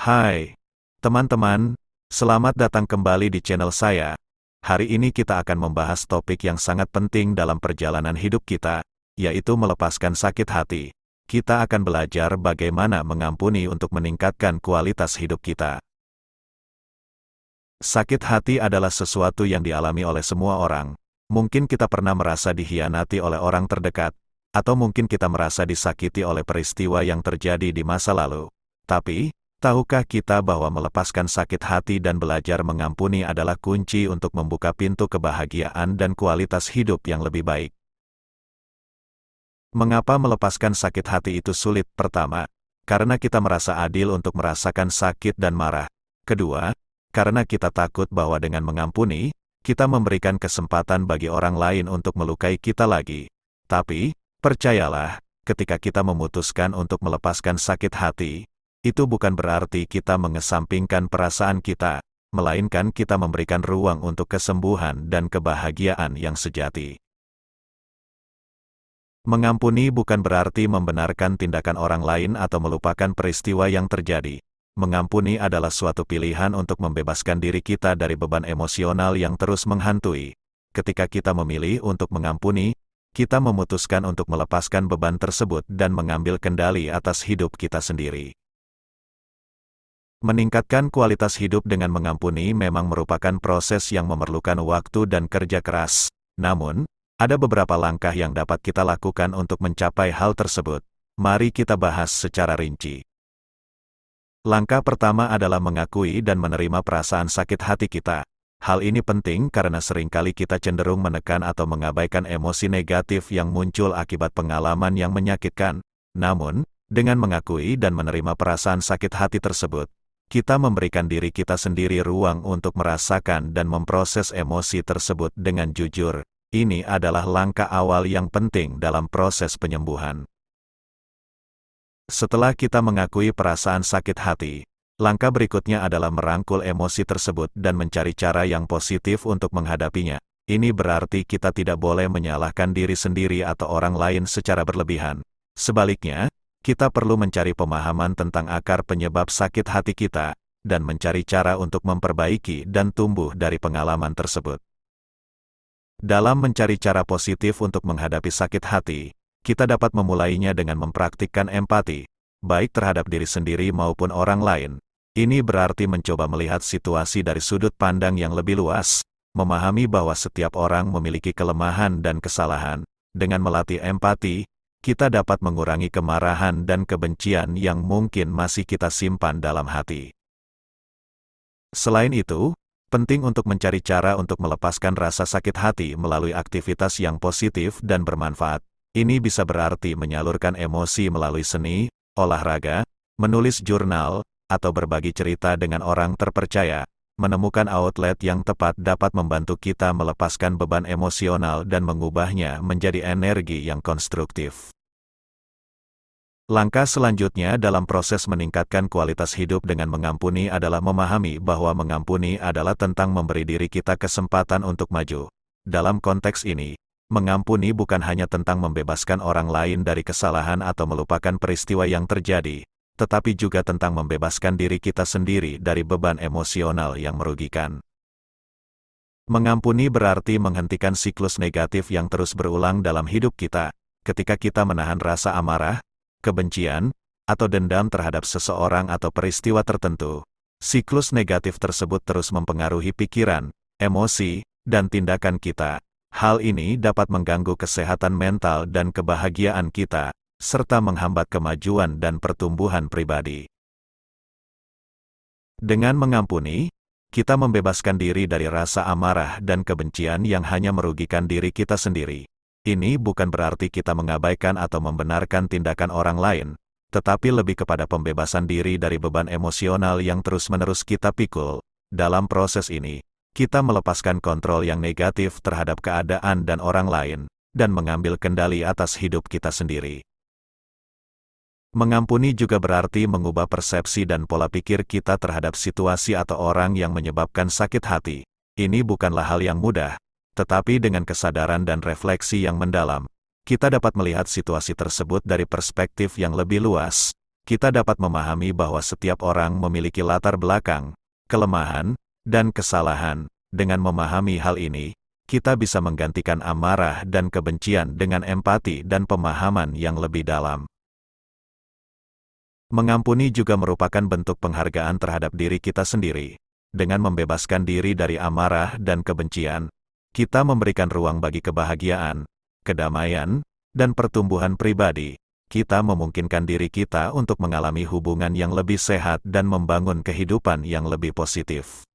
Hai, teman-teman, selamat datang kembali di channel saya. Hari ini kita akan membahas topik yang sangat penting dalam perjalanan hidup kita, yaitu melepaskan sakit hati. Kita akan belajar bagaimana mengampuni untuk meningkatkan kualitas hidup kita. Sakit hati adalah sesuatu yang dialami oleh semua orang. Mungkin kita pernah merasa dikhianati oleh orang terdekat, atau mungkin kita merasa disakiti oleh peristiwa yang terjadi di masa lalu. Tapi, tahukah kita bahwa melepaskan sakit hati dan belajar mengampuni adalah kunci untuk membuka pintu kebahagiaan dan kualitas hidup yang lebih baik? Mengapa melepaskan sakit hati itu sulit? Pertama, karena kita merasa adil untuk merasakan sakit dan marah. Kedua, karena kita takut bahwa dengan mengampuni, kita memberikan kesempatan bagi orang lain untuk melukai kita lagi. Tapi, percayalah, ketika kita memutuskan untuk melepaskan sakit hati, itu bukan berarti kita mengesampingkan perasaan kita, melainkan kita memberikan ruang untuk kesembuhan dan kebahagiaan yang sejati. Mengampuni bukan berarti membenarkan tindakan orang lain atau melupakan peristiwa yang terjadi. Mengampuni adalah suatu pilihan untuk membebaskan diri kita dari beban emosional yang terus menghantui. Ketika kita memilih untuk mengampuni, kita memutuskan untuk melepaskan beban tersebut dan mengambil kendali atas hidup kita sendiri. Meningkatkan kualitas hidup dengan mengampuni memang merupakan proses yang memerlukan waktu dan kerja keras. Namun, ada beberapa langkah yang dapat kita lakukan untuk mencapai hal tersebut. Mari kita bahas secara rinci. Langkah pertama adalah mengakui dan menerima perasaan sakit hati kita. Hal ini penting karena seringkali kita cenderung menekan atau mengabaikan emosi negatif yang muncul akibat pengalaman yang menyakitkan. Namun, dengan mengakui dan menerima perasaan sakit hati tersebut, kita memberikan diri kita sendiri ruang untuk merasakan dan memproses emosi tersebut dengan jujur. Ini adalah langkah awal yang penting dalam proses penyembuhan. Setelah kita mengakui perasaan sakit hati, langkah berikutnya adalah merangkul emosi tersebut dan mencari cara yang positif untuk menghadapinya. Ini berarti kita tidak boleh menyalahkan diri sendiri atau orang lain secara berlebihan. Sebaliknya, kita perlu mencari pemahaman tentang akar penyebab sakit hati kita, dan mencari cara untuk memperbaiki dan tumbuh dari pengalaman tersebut. Dalam mencari cara positif untuk menghadapi sakit hati, kita dapat memulainya dengan mempraktikkan empati, baik terhadap diri sendiri maupun orang lain. Ini berarti mencoba melihat situasi dari sudut pandang yang lebih luas, memahami bahwa setiap orang memiliki kelemahan dan kesalahan. Dengan melatih empati, kita dapat mengurangi kemarahan dan kebencian yang mungkin masih kita simpan dalam hati. Selain itu, penting untuk mencari cara untuk melepaskan rasa sakit hati melalui aktivitas yang positif dan bermanfaat. Ini bisa berarti menyalurkan emosi melalui seni, olahraga, menulis jurnal, atau berbagi cerita dengan orang terpercaya. Menemukan outlet yang tepat dapat membantu kita melepaskan beban emosional dan mengubahnya menjadi energi yang konstruktif. Langkah selanjutnya dalam proses meningkatkan kualitas hidup dengan mengampuni adalah memahami bahwa mengampuni adalah tentang memberi diri kita kesempatan untuk maju. Dalam konteks ini, mengampuni bukan hanya tentang membebaskan orang lain dari kesalahan atau melupakan peristiwa yang terjadi, tetapi juga tentang membebaskan diri kita sendiri dari beban emosional yang merugikan. Mengampuni berarti menghentikan siklus negatif yang terus berulang dalam hidup kita. Ketika kita menahan rasa amarah, kebencian, atau dendam terhadap seseorang atau peristiwa tertentu, siklus negatif tersebut terus mempengaruhi pikiran, emosi, dan tindakan kita. Hal ini dapat mengganggu kesehatan mental dan kebahagiaan kita, serta menghambat kemajuan dan pertumbuhan pribadi. Dengan mengampuni, kita membebaskan diri dari rasa amarah dan kebencian yang hanya merugikan diri kita sendiri. Ini bukan berarti kita mengabaikan atau membenarkan tindakan orang lain, tetapi lebih kepada pembebasan diri dari beban emosional yang terus-menerus kita pikul. Dalam proses ini, kita melepaskan kontrol yang negatif terhadap keadaan dan orang lain, dan mengambil kendali atas hidup kita sendiri. Mengampuni juga berarti mengubah persepsi dan pola pikir kita terhadap situasi atau orang yang menyebabkan sakit hati. Ini bukanlah hal yang mudah, tetapi dengan kesadaran dan refleksi yang mendalam, kita dapat melihat situasi tersebut dari perspektif yang lebih luas. kita dapat memahami bahwa setiap orang memiliki latar belakang, kelemahan, dan kesalahan. Dengan memahami hal ini, kita bisa menggantikan amarah dan kebencian dengan empati dan pemahaman yang lebih dalam. Mengampuni juga merupakan bentuk penghargaan terhadap diri kita sendiri. Dengan membebaskan diri dari amarah dan kebencian, kita memberikan ruang bagi kebahagiaan, kedamaian, dan pertumbuhan pribadi. Kita memungkinkan diri kita untuk mengalami hubungan yang lebih sehat dan membangun kehidupan yang lebih positif.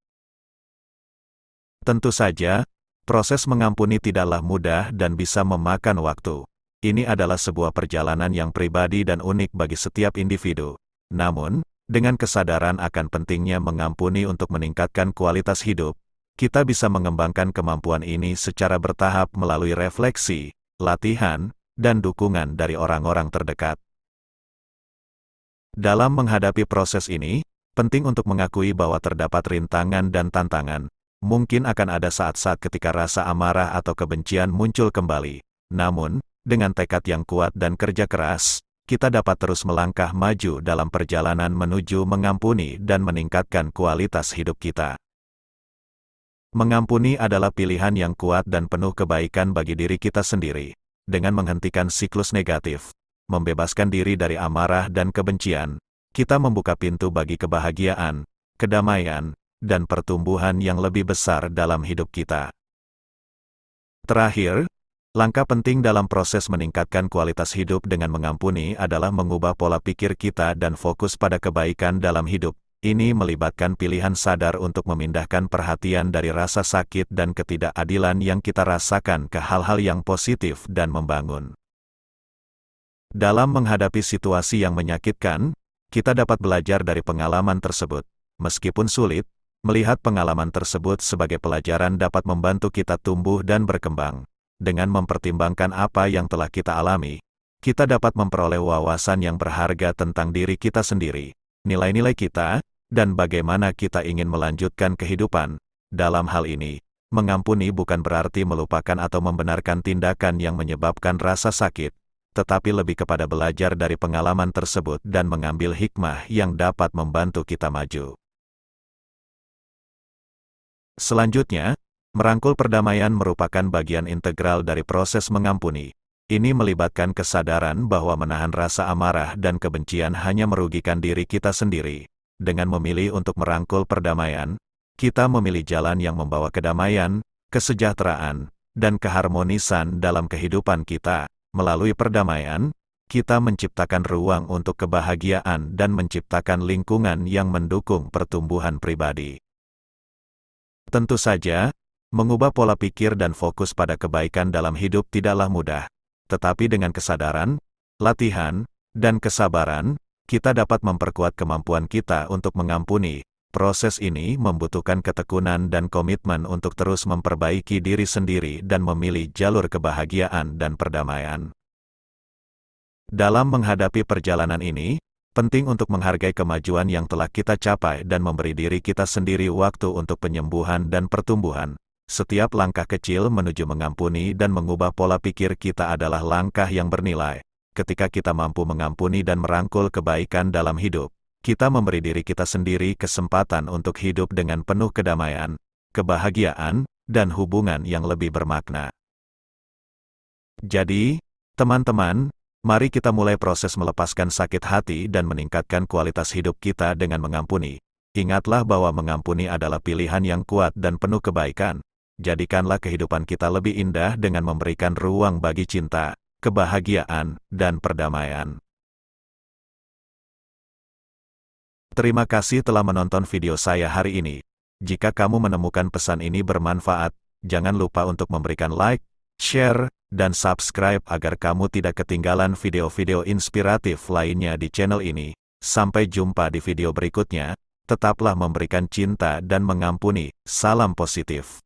Tentu saja, proses mengampuni tidaklah mudah dan bisa memakan waktu. Ini adalah sebuah perjalanan yang pribadi dan unik bagi setiap individu. Namun, dengan kesadaran akan pentingnya mengampuni untuk meningkatkan kualitas hidup, kita bisa mengembangkan kemampuan ini secara bertahap melalui refleksi, latihan, dan dukungan dari orang-orang terdekat. Dalam menghadapi proses ini, penting untuk mengakui bahwa terdapat rintangan dan tantangan. Mungkin akan ada saat-saat ketika rasa amarah atau kebencian muncul kembali. Namun, dengan tekad yang kuat dan kerja keras, kita dapat terus melangkah maju dalam perjalanan menuju mengampuni dan meningkatkan kualitas hidup kita. Mengampuni adalah pilihan yang kuat dan penuh kebaikan bagi diri kita sendiri. Dengan menghentikan siklus negatif, membebaskan diri dari amarah dan kebencian, kita membuka pintu bagi kebahagiaan, kedamaian, dan pertumbuhan yang lebih besar dalam hidup kita. Terakhir, langkah penting dalam proses meningkatkan kualitas hidup dengan mengampuni adalah mengubah pola pikir kita dan fokus pada kebaikan dalam hidup. Ini melibatkan pilihan sadar untuk memindahkan perhatian dari rasa sakit dan ketidakadilan yang kita rasakan ke hal-hal yang positif dan membangun. Dalam menghadapi situasi yang menyakitkan, kita dapat belajar dari pengalaman tersebut. Meskipun sulit, melihat pengalaman tersebut sebagai pelajaran dapat membantu kita tumbuh dan berkembang. Dengan mempertimbangkan apa yang telah kita alami, kita dapat memperoleh wawasan yang berharga tentang diri kita sendiri, nilai-nilai kita, dan bagaimana kita ingin melanjutkan kehidupan. Dalam hal ini, mengampuni bukan berarti melupakan atau membenarkan tindakan yang menyebabkan rasa sakit, tetapi lebih kepada belajar dari pengalaman tersebut dan mengambil hikmah yang dapat membantu kita maju. Selanjutnya, merangkul perdamaian merupakan bagian integral dari proses mengampuni. Ini melibatkan kesadaran bahwa menahan rasa amarah dan kebencian hanya merugikan diri kita sendiri. Dengan memilih untuk merangkul perdamaian, kita memilih jalan yang membawa kedamaian, kesejahteraan, dan keharmonisan dalam kehidupan kita. Melalui perdamaian, kita menciptakan ruang untuk kebahagiaan dan menciptakan lingkungan yang mendukung pertumbuhan pribadi. Tentu saja, mengubah pola pikir dan fokus pada kebaikan dalam hidup tidaklah mudah. Tetapi dengan kesadaran, latihan, dan kesabaran, kita dapat memperkuat kemampuan kita untuk mengampuni. Proses ini membutuhkan ketekunan dan komitmen untuk terus memperbaiki diri sendiri dan memilih jalur kebahagiaan dan perdamaian. Dalam menghadapi perjalanan ini, penting untuk menghargai kemajuan yang telah kita capai dan memberi diri kita sendiri waktu untuk penyembuhan dan pertumbuhan. Setiap langkah kecil menuju mengampuni dan mengubah pola pikir kita adalah langkah yang bernilai. Ketika kita mampu mengampuni dan merangkul kebaikan dalam hidup, kita memberi diri kita sendiri kesempatan untuk hidup dengan penuh kedamaian, kebahagiaan, dan hubungan yang lebih bermakna. Jadi, teman-teman, mari kita mulai proses melepaskan sakit hati dan meningkatkan kualitas hidup kita dengan mengampuni. Ingatlah bahwa mengampuni adalah pilihan yang kuat dan penuh kebaikan. Jadikanlah kehidupan kita lebih indah dengan memberikan ruang bagi cinta, kebahagiaan, dan perdamaian. Terima kasih telah menonton video saya hari ini. Jika kamu menemukan pesan ini bermanfaat, jangan lupa untuk memberikan like, share, dan subscribe agar kamu tidak ketinggalan video-video inspiratif lainnya di channel ini. Sampai jumpa di video berikutnya, tetaplah memberikan cinta dan mengampuni. Salam positif.